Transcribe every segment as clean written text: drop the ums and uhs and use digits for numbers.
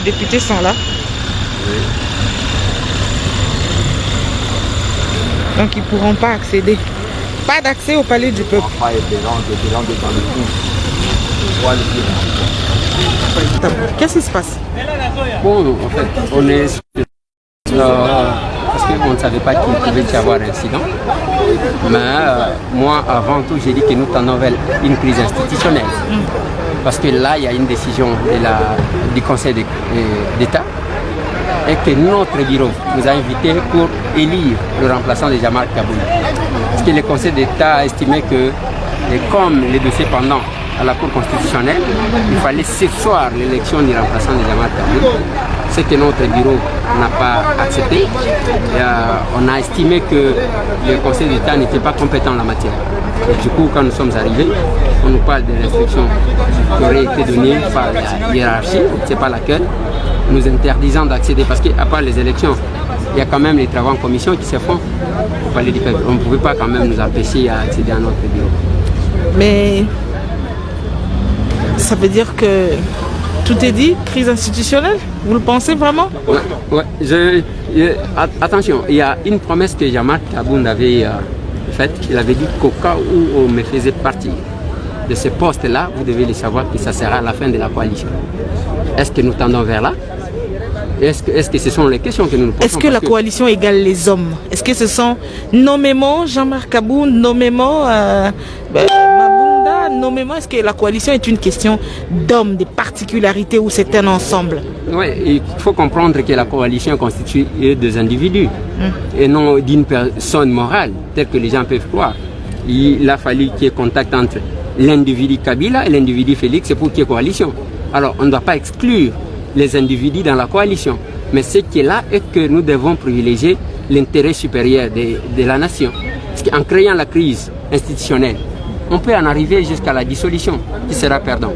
députés sont là. Oui. Donc ils ne pourront pas accéder. Pas d'accès au palais du peuple. Qu'est-ce qui se passe? Bon, en fait, on est parce qu'on ne savait pas qu'il pouvait y avoir un incident. Mais moi, avant tout, j'ai dit que nous tendons vers une crise institutionnelle. Parce que là, il y a une décision du Conseil d'État et que notre bureau nous a invités pour élire le remplaçant de Jean-Marc Kaboun. Parce que le Conseil d'État a estimé que, comme les dossiers pendants à la Cour constitutionnelle, il fallait surseoir l'élection du remplaçant de Jean-Marc Kaboun. Ce que notre bureau n'a pas accepté. Et, on a estimé que le Conseil d'État n'était pas compétent en la matière. Et du coup, quand nous sommes arrivés, on nous parle des restrictions qui auraient été données par la hiérarchie, je ne sais pas laquelle, nous interdisant d'accéder, parce qu'à part les élections, il y a quand même les travaux en commission qui se font au Palais du Peuple. On ne pouvait pas quand même nous empêcher à accéder à notre bureau. Mais ça veut dire que tout est dit, crise institutionnelle? Vous le pensez vraiment? Ouais. Attention, il y a une promesse que Jean-Marc Kaboun avait faite. Il avait dit qu'au cas où on me faisait partie de ce poste-là, vous devez le savoir que ça sera la fin de la coalition. Est-ce que nous tendons vers là? Est-ce que ce sont les questions que nous nous posons? Est-ce que la coalition égale les hommes? Est-ce que ce sont nommément Jean-Marc Kaboun, nommément Mabunda, nommément, est-ce que la coalition est une question d'hommes, des particularités ou c'est un ensemble? Oui, il faut comprendre que la coalition est constituée des individus et non d'une personne morale, telle que les gens peuvent croire. Il a fallu qu'il y ait contact entre l'individu Kabila et l'individu Félix pour qu'il y ait coalition. Alors, on ne doit pas exclure les individus dans la coalition. Mais ce qui est là est que nous devons privilégier l'intérêt supérieur de la nation. Parce qu'en créant la crise institutionnelle, on peut en arriver jusqu'à la dissolution, qui sera perdant.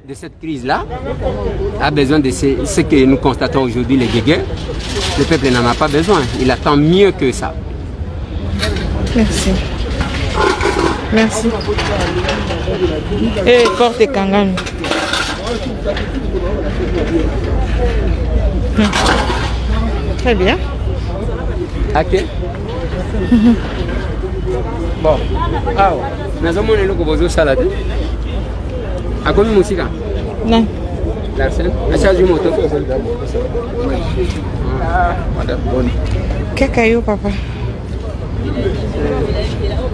De cette crise-là, a besoin de ce que nous constatons aujourd'hui, les guéguerres. Le peuple n'en a pas besoin. Il attend mieux que ça. Merci. Merci. Et Korte Kangami. Très bien. Ok. Bon. Ah, nous avons le logo de salade. À quoi nous musique? Non. L'arsène. À charge du moto. Kakayo, papa.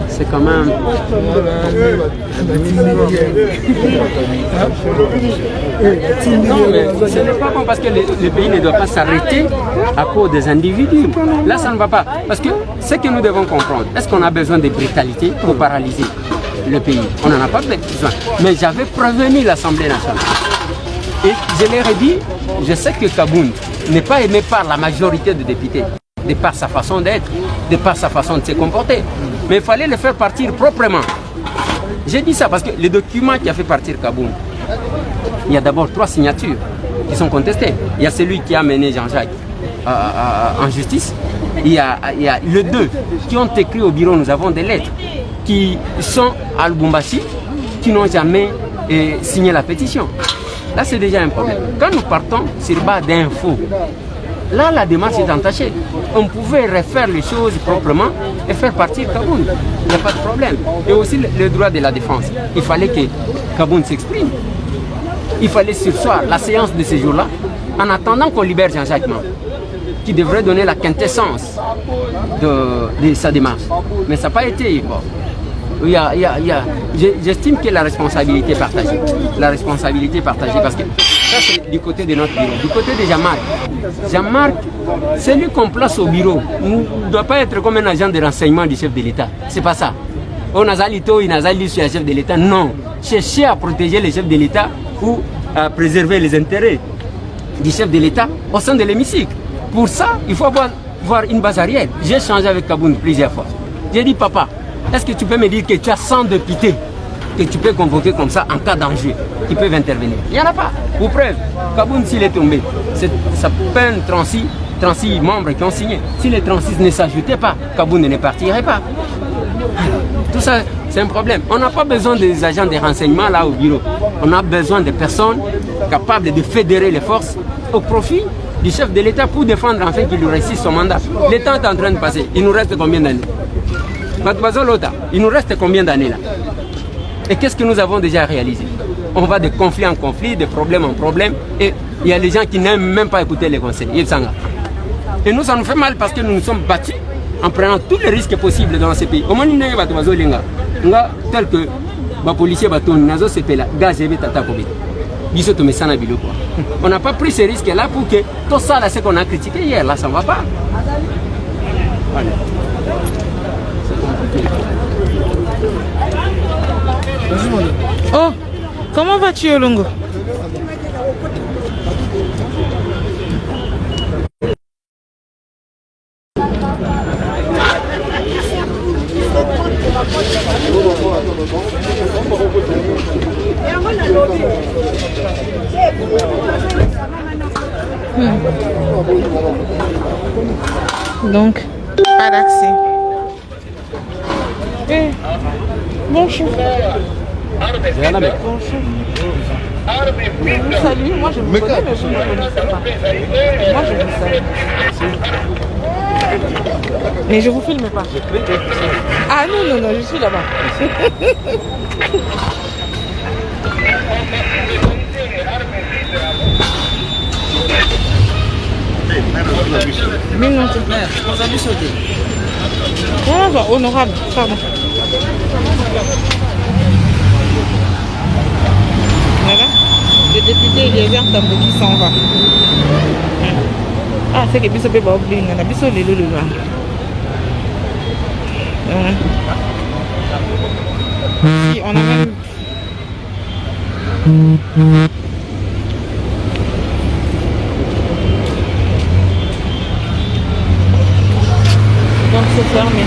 C'est quand même... Non, mais ce n'est pas bon parce que le pays ne doit pas s'arrêter à cause des individus. Là, ça ne va pas. Parce que ce que nous devons comprendre, est-ce qu'on a besoin de brutalité pour paralyser le pays? On n'en a pas besoin. Mais j'avais prévenu l'Assemblée nationale. Et je leur ai dit, je sais que Kaboun n'est pas aimé par la majorité des députés, de par sa façon d'être, de par sa façon de se comporter. Mais il fallait le faire partir proprement. J'ai dit ça parce que le document qui a fait partir Kaboun, il y a d'abord 3 signatures qui sont contestées. Il y a celui qui a mené Jean-Jacques en justice. Il y a les 2 qui ont écrit au bureau. Nous avons des lettres qui sont à Lubumbashi, qui n'ont jamais signé la pétition. Là, c'est déjà un problème. Quand nous partons sur base d'infos, là, la démarche est entachée. On pouvait refaire les choses proprement et faire partir Kaboun. Il n'y a pas de problème. Et aussi le droit de la défense. Il fallait que Kaboun s'exprime. Il fallait surseoir la séance de ce jour-là en attendant qu'on libère Jean-Jacques Mam, qui devrait donner la quintessence de sa démarche. Mais ça n'a pas été. Bon. J'estime que la responsabilité est partagée. La responsabilité est partagée parce que ça c'est du côté de notre bureau. Du côté de Jean-Marc. Jean-Marc, celui qu'on place au bureau ne doit pas être comme un agent de renseignement du chef de l'État. C'est pas ça. On a Zalito, il a Zali sur le chef de l'État. Non. Chercher à protéger le chef de l'État ou à préserver les intérêts du chef de l'État au sein de l'hémicycle. Pour ça, il faut avoir une base arrière. J'ai échangé avec Kaboun plusieurs fois. J'ai dit, papa, est-ce que tu peux me dire que tu as 100 députés que tu peux convoquer comme ça en cas d'enjeu, qui peuvent intervenir? Il n'y en a pas. Pour preuve, Kaboun, s'il est tombé, ça peine 36 membres qui ont signé. Si les 36 ne s'ajoutaient pas, Kaboun ne partirait pas. Tout ça, c'est un problème. On n'a pas besoin des agents de renseignement là au bureau. On a besoin de personnes capables de fédérer les forces au profit du chef de l'État pour défendre enfin qu'il réussisse son mandat. Le temps est en train de passer. Il nous reste combien d'années? Il nous reste combien d'années là? Et qu'est-ce que nous avons déjà réalisé? On va de conflit en conflit, de problème en problème, et il y a des gens qui n'aiment même pas écouter les conseils. Et nous, ça nous fait mal parce que nous nous sommes battus en prenant tous les risques possibles dans ces pays. Au moins, nous tel que les policiers, on n'a pas pris ces risques-là pour que tout ça, là, ce qu'on a critiqué hier, là, ça ne va pas. Allez. Oh, comment vas-tu, Olongo? Donc, pas d'accès. Bonjour. Salut, moi je vous connais, mais je ne vous connaissais pas. Moi je vous salue. Mais je vous filme pas. Ah non, je suis là-bas. Mais non, c'est clair. Vous avez sauté. Oh, honorable, pardon. Voilà. Le député Eliezer Tambo qui s'en va. Ah, c'est que Bissot peut pas oublier. On a Bissot les loulous là. Si, on a même. Donc c'est fermé.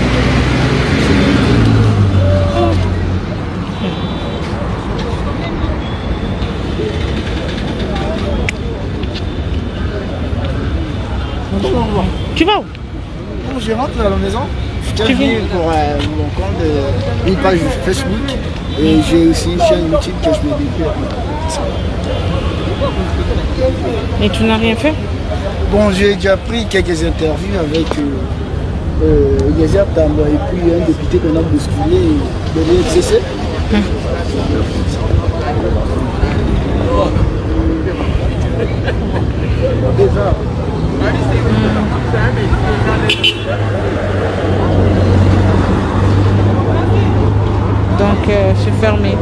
Tu vas où? Bon, je rentre à la maison. Je viens pour mon compte, une page Facebook. Et j'ai aussi une chaîne YouTube que je me développe. Et tu n'as rien fait? Bon, j'ai déjà pris quelques interviews avec Eliezer Tambo et puis un député qu'on a bousculé de l'EFCC. Donc c'est fermé.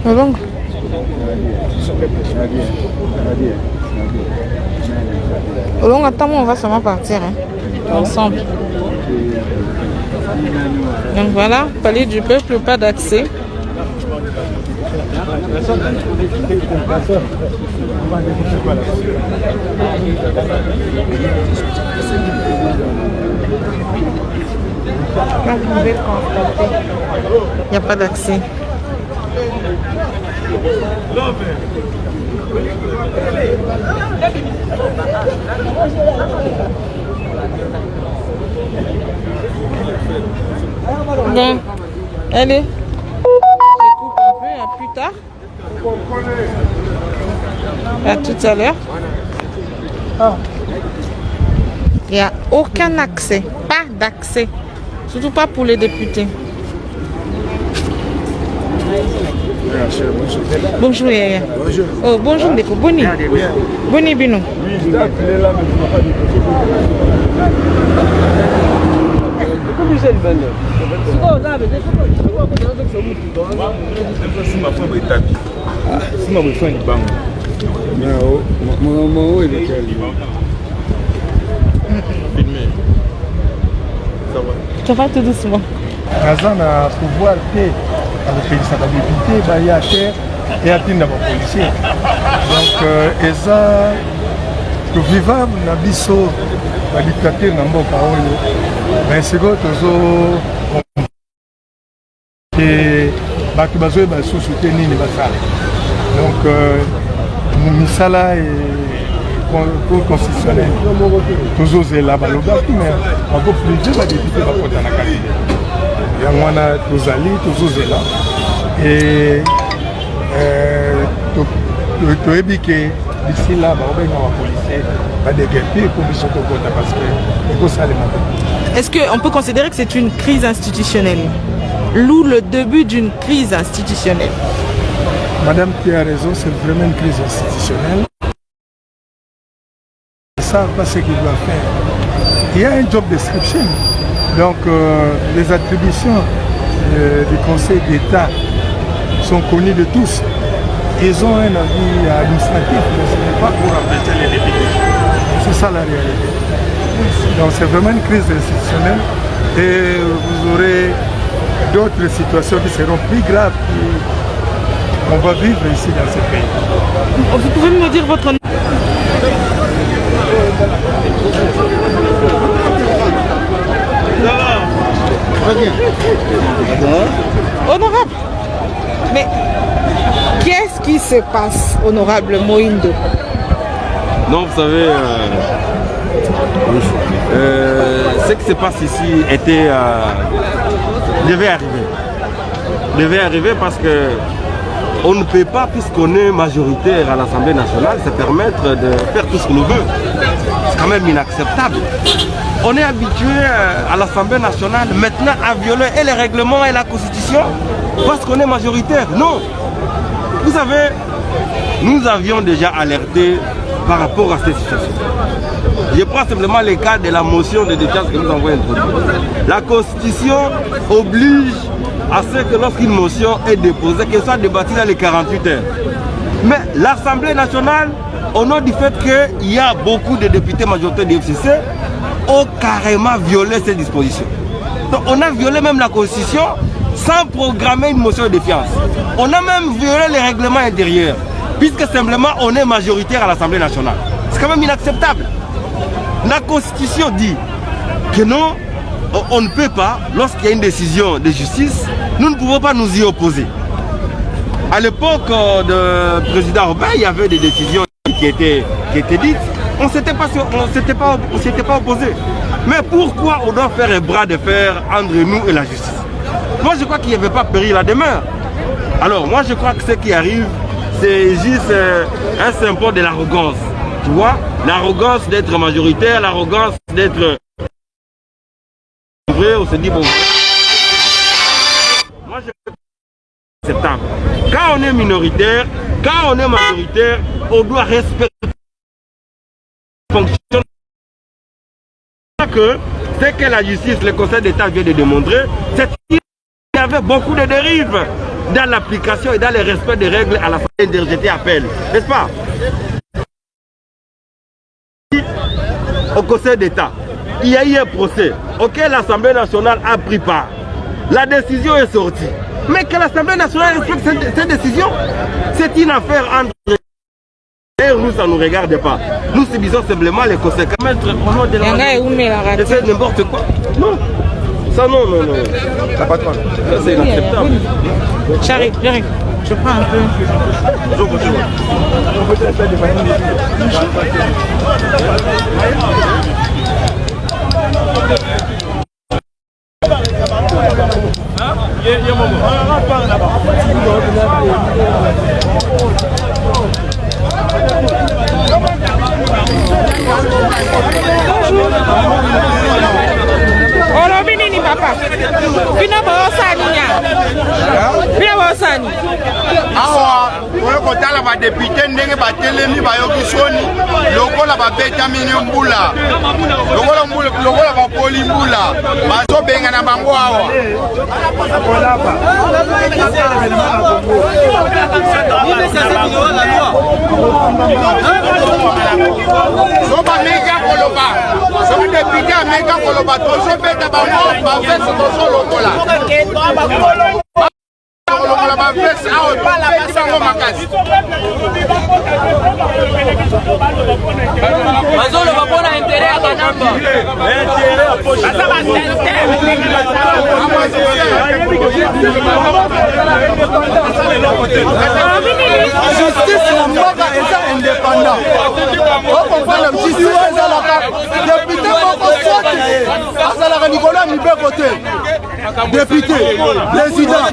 Ah bon? Donc attends, on va seulement partir ensemble. Donc voilà, palais du peuple, pas d'accès. Là, vous pouvez constater, il n'y a pas d'accès. Bon, allez, je coupe un peu, à plus tard. À tout à l'heure. Il n'y a aucun accès, pas d'accès, surtout pas pour les députés. Bonjour Yaya. Bonjour. Oh bonjour Ndeko. Boni. Boni Bino. Ça va tout doucement. naza na pouvoir te akopelisa badepute baya terre et atinda bapolisier. Donc eza tovivable na biso badictature na mboka oyo, mais sikoyo tozo bato bazoyeba lisusu te nini basala. Donc misala constitutionnel tozozela balobaki mais bakoplige badepute bakota na kati yango wana tozali tozozela e toyebi ke d'ici là baobenga bapolisier badegerpi po biso tokota parce que ekosalema. Est-ce qu'on peut considérer que c'est une crise institutionnelle? L'où le début d'une crise institutionnelle? Madame qui a raison, c'est vraiment une crise institutionnelle. Ils ne savent pas ce qu'ils doivent faire. Il y a un job description. Donc les attributions du Conseil d'État sont connues de tous. Ils ont un avis administratif, mais ce n'est pas pour empêcher les députés. C'est ça la réalité. Donc c'est vraiment une crise institutionnelle et vous aurez d'autres situations qui seront plus graves qu'on va vivre ici dans ce pays. Vous pouvez me dire votre nom? Honorable, mais qu'est-ce qui se passe, honorable Moïndo? Non, vous savez, ce qui se passe ici devait arriver parce que on ne peut pas, puisqu'on est majoritaire à l'Assemblée nationale, se permettre de faire tout ce qu'on veut. C'est quand même inacceptable. On est habitué à l'Assemblée nationale maintenant à violer et les règlements et la Constitution parce qu'on est majoritaire. Non. Vous savez, nous avions déjà alerté par rapport à cette situation. Je prends simplement le cas de la motion de défiance que nous avons introduite. La Constitution oblige à ce que lorsqu'une motion est déposée, qu'elle soit débattue dans les 48 heures. Mais l'Assemblée nationale, au nom du fait qu'il y a beaucoup de députés majoritaires du FCC, ont carrément violé ces dispositions. Donc on a violé même la Constitution sans programmer une motion de défiance. On a même violé les règlements intérieurs, puisque simplement on est majoritaire à l'Assemblée nationale. C'est quand même inacceptable. La Constitution dit que non, on ne peut pas, lorsqu'il y a une décision de justice, nous ne pouvons pas nous y opposer. À l'époque du président Robert, il y avait des décisions qui étaient dites. On ne s'était pas opposé. Mais pourquoi on doit faire un bras de fer entre nous et la justice? Moi, je crois qu'il n'y avait pas péril à demeure. Alors, moi, je crois que ce qui arrive, c'est juste un symbole de l'arrogance. Tu vois, l'arrogance d'être majoritaire, l'arrogance d'être... On se dit, bon... Moi, je... C'est acceptable. Quand on est minoritaire, quand on est majoritaire, on doit respecter fonctionne que ce que la justice, le Conseil d'État vient de démontrer, c'est qu'il y avait beaucoup de dérives dans l'application et dans le respect des règles à la fin de jeter appel, n'est-ce pas? Au Conseil d'État, il y a eu un procès auquel l'Assemblée nationale a pris part. La décision est sortie. Mais que l'Assemblée nationale respecte cette décision, c'est une affaire entre... Nous, ça ne nous regarde pas. Nous subissons simplement les conséquences. Au nom de la... C'est n'importe quoi. Non. Ça, non. Ça pas trop. Ça, c'est inacceptable. J'arrive. Je prends un peu. Olobi nini papa? Bina bosani nya. Bina bosani. Awa, oyo kotala ba député ndenge batelemi bayoki soni lokola babeta mini mbula. Lokola ba poli mbula. Bazo benga na bango awa. Soba mega koloba. soki député ameka koloba tozobeta bango bavese tozolokola kolokola bavese awa tobeti bango makasi bazoloba mpona intere ya banamba justice na mboka eza indépendant okomprendre justice ezalaka député moko soki azalaka likolo ya mibeko te député président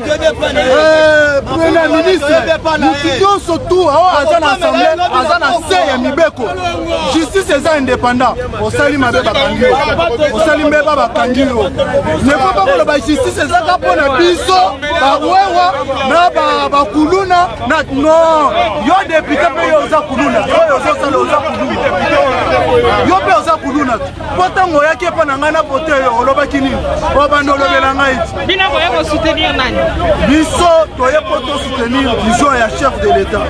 premier ministre mutu nyonso tu oyo aza na assemblée aza na se ya mibeko justice eza indépendant osali mabe bakangi yo osali mbeba bakangi yo neko bakoloba justice ezaka mpo na biso bawewa na bakuluna na non yo député mpe yo oza kuluna oyo ozosala oza kuluna yo mpe oza kuluna mpo ntango oyaki epa na ngai na vote yo olobaki nini obanda olobela ngai ti bino boye kosoutenir nani biso toye mpo tosoutenir vision ya chef de l'état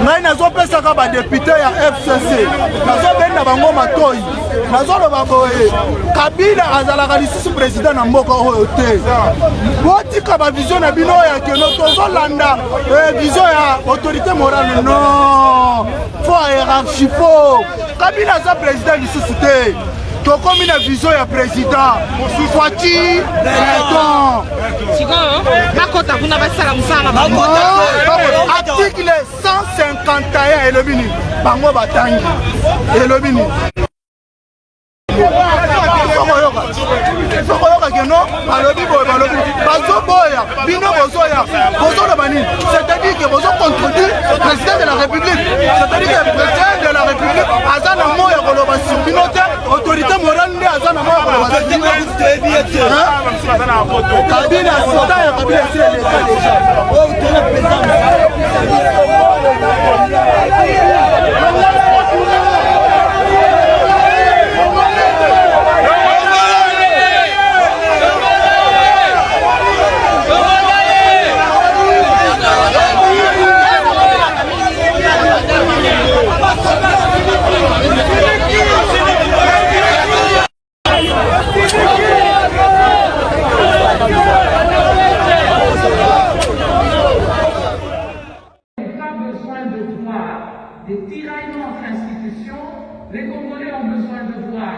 ngai nazopesaka badepute ya FCC nazobenda bango matoi nazoloba boye Kabila azalaka lisusu président na mboka oyo te botika bavision na bino oyo akeno tozolanda vision ya autorité morale non fo hiérarchie fo Kabila aza président lisusu te tokomi na vision ya président Fati Beton sikoyo bakota kuna basala musala article 151 elobi nini bango batangi elobi nini sokoyoka keno balobi boye balobi bazoboya bino bozoya bozoloba nini c'est-à-dire que bozocontredire président de la république c'est-à-dire que président de la république aza na moya koloba sur bino te autorité morale nde aza na moya koloba sur bino Kabila sita ya Kabila c'est l'état déjà des tiraillements entre institutions, les Congolais ont besoin de voir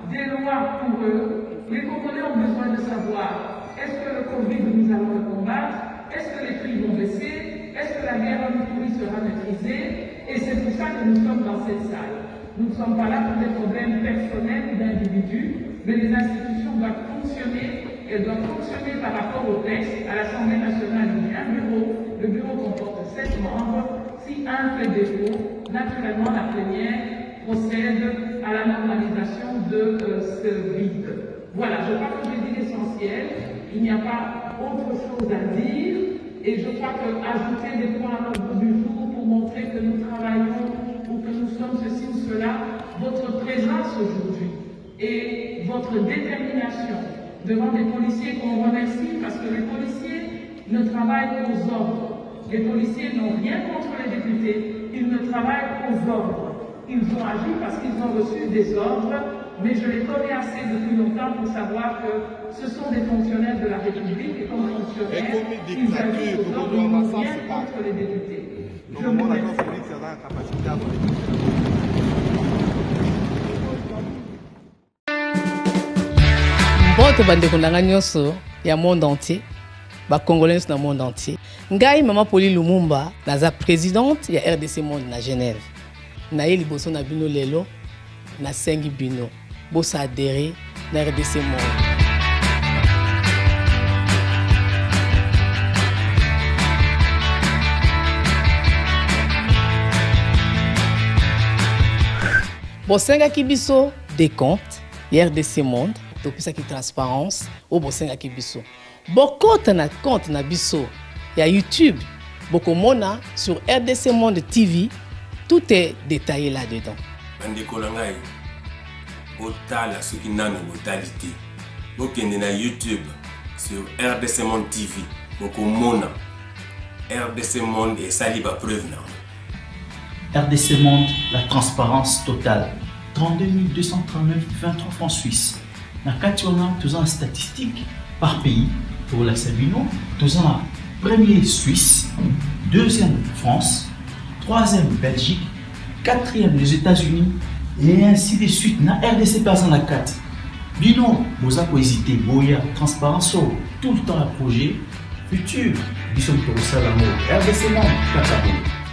des lois pour eux, les Congolais ont besoin de savoir est-ce que le Covid nous allons le combattre, est-ce que les prix vont baisser, est-ce que la guerre en Ituri sera maîtrisée, et c'est pour ça que nous sommes dans cette salle. Nous ne sommes pas là pour des problèmes personnels ou d'individus, mais les institutions doivent fonctionner, elles doivent fonctionner par rapport au texte. À l'Assemblée nationale, il y a un bureau, le bureau comporte 7 membres. Si un fait défaut, naturellement la plénière procède à la normalisation de ce vide. Voilà, je crois que j'ai dit l'essentiel, il n'y a pas autre chose à dire, et je crois qu'ajouter des points à l'ordre du jour pour montrer que nous travaillons ou que nous sommes ceci ou cela, votre présence aujourd'hui et votre détermination devant des policiers qu'on remercie parce que les policiers ne travaillent qu'aux ordres. Les policiers n'ont rien contre les députés, ils ne travaillent qu'aux ordres. Ils ont agi parce qu'ils ont reçu des ordres, mais je les connais assez depuis longtemps pour savoir que ce sont des fonctionnaires de la République et comme fonctionnaires, ils agissent aux ordres, ils n'ont rien contre les députés. Je vous remercie. Mbote bandeko nanga nyonso ya monde entier, ba Congolais dans le monde entier. Ngai Mama Pauline Lumumba naza présidente ya RDC Monde na Genève. Na ye liboso na bino lelo na sengi bino bosa adhérer na RDC Monde. Bosenga kibiso des comptes ya RDC Monde. Depuis ça qui transparence au bosenga kibiso. Bokota na compte na biso ya YouTube. Bokomona sur RDC Monde TV. Tout est détaillé là-dedans. Bandeko langai otala soki nano botalité. Bokende na YouTube sur RDC Monde TV. Bokomona RDC Monde et sali ba preuve na. RDC Monde, la transparence totale. 32 239 23 francs suisses. Dans le cas de la statistique par pays pour la Sabino, nous avons premier Suisse, deuxième France, troisième Belgique, quatrième les États-Unis et ainsi de suite. Dans la RDC par exemple la 4. Bino, vous avez hésité, Boya, transparence, tout le temps à projet futur. Nous sommes pour ça l'amour. RDC Monde,